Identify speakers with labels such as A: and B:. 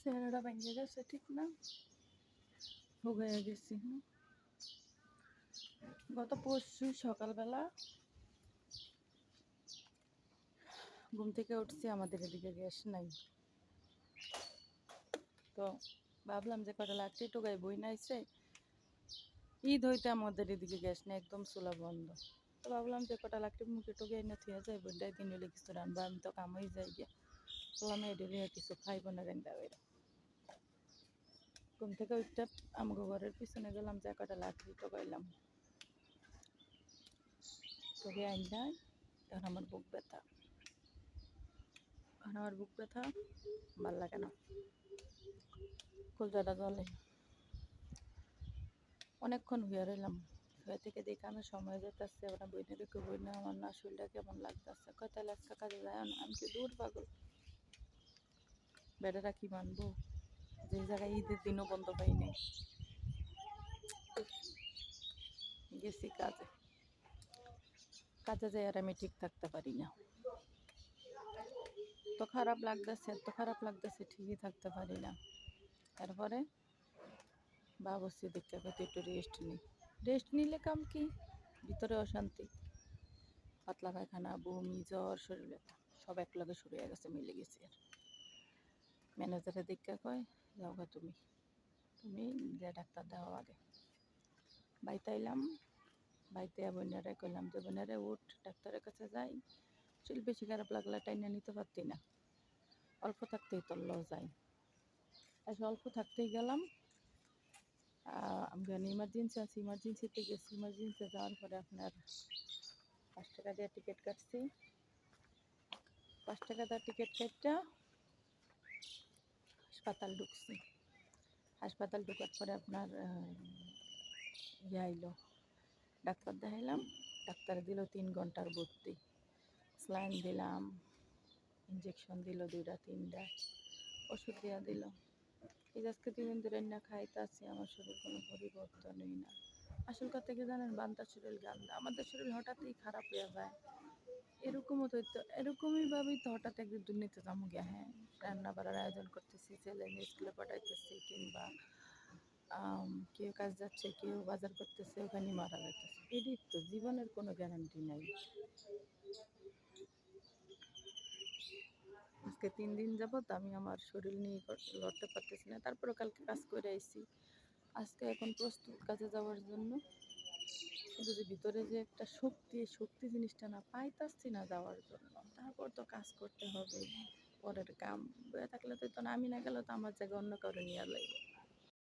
A: চেহারাটা ভেঙে গেছে, ঠিক না? ভোগাইয়া গেছি। গত পরশু সকালবেলা ঘুম থেকে উঠছি, আমাদের এদিকে গ্যাস নাই। তো ভাবলাম যে কটা লাগছে একটু গায়ে বই নাইছে, ঈদ হইতে আমাদের এদিকে গ্যাস নেই, একদম চুলা বন্ধ। তো ভাবলাম যে কটা লাগছে মুখে টুকে এনে থিয়া যায়, বইটাই দিন হলে কিছু রানবা, আমি তো কামই যাই গিয়া। বললাম এডেলে কিছু খাইব না রান্দা বেরো। ঘুম থেকে উঠতে আমাকে ঘরের পিছনে গেলাম, যে কটা লাকড়ি টোকাইলাম, তোকে আইনাই। এখন আমার বুক ব্যথা, ভাল লাগে না, কলজাটা জলে। অনেকক্ষণ হইয়া রইলাম, হয়ে থেকে দেখে আমি সময় যেতেছে, ওরা বইনে দেখে বইনে আমার না শরীরটা কেমন লাগতেছে। কয় তাহলে আজকে কাজে যায় না, আমি কি দূর পাগল, বেড়ারা কি মানবো যে জায়গায় ঈদের দিনও বন্ধ পাইনি। গেছি কাজে, কাজে যাই আর আমি ঠিক থাকতে পারি না। তো খারাপ লাগতেছে, এত খারাপ লাগতেছে, ঠিকই থাকতে পারি না। তারপরে ভাবছি দেখতে পাতে একটু রেস্ট নিই। রেস্ট নিলে কাম কি, ভিতরে অশান্তি, পাতলা পায়খানা, বমি, জ্বর, শরীর ব্যথা সব একলগে শুরু হয়ে গেছে, মিলে গেছে। আর ম্যানেজারে দেখতে কয়, যাও গা তুমি তুমি যে ডাক্তার দেওয়া আগে। বাইতে এলাম, বাইতে বোনেরে কইলাম যে বোনেরে উঠ, ডাক্তারের কাছে যাই। শরীর বেশি খারাপ লাগলে টাইনা নিতে পারতি না, অল্প থাকতেই তোর লস যায়। আসলে অল্প থাকতেই গেলাম, আমি ইমার্জেন্সি আছে, ইমার্জেন্সিতে গেছি। ইমার্জেন্সি যাওয়ার পরে আপনার 5 টাকা দিয়ে টিকিট কাটছি। 5 টাকা দিয়ে টিকিট কাটটা হাসপাতাল ঢুকছি। হাসপাতাল ঢুকার পরে আপনার ইয়ে আইলো, ডাক্তার দেখাইলাম। ডাক্তার দিল 3 ঘন্টার ভর্তি, স্লাইন দিলাম, ইঞ্জেকশন দিল 2টা 3টা, ওষুধ দেওয়া দিল। এই আজকে 3 দিন ধরে না খাইতে আছি, আমার শরীর কোনো পরিবর্তনই না। আসল কথা কি জানেন, বান্তার শরীর গান্দা, আমাদের শরীর হঠাৎই খারাপ হয়ে যায়। এরকমও তো এরকমই ভাবেই তো হঠাৎ একদিন দুর্নীতি যাবো গিয়া। হ্যাঁ, রান্না বাড়ার আয়োজন করতেছি, ছেলে মেয়ে স্কুলে পাঠাইতেছি, কিংবা কেউ কাজ যাচ্ছে, কেউ বাজার করতেছে, ওখানে মারা যাইতেছে। এটাই তো, জীবনের কোনো গ্যারান্টি নাই। আজকে 3 দিন যাবত আমি আমার শরীর নিয়ে লড়তে পারতেছি না। তারপরে কালকে কাজ করে আইছি, আজকে এখন প্রস্তুত কাজে যাওয়ার জন্য। কিন্তু যে ভিতরে যে একটা শক্তি, শক্তি জিনিসটা না পাইতাছি না যাওয়ার জন্য। তারপর তো কাজ করতে হবে, পরের কাম বয়ে থাকলে তো, আমি না গেলে তো আমার জায়গায় অন্য কারো নিয়ে লাগবে।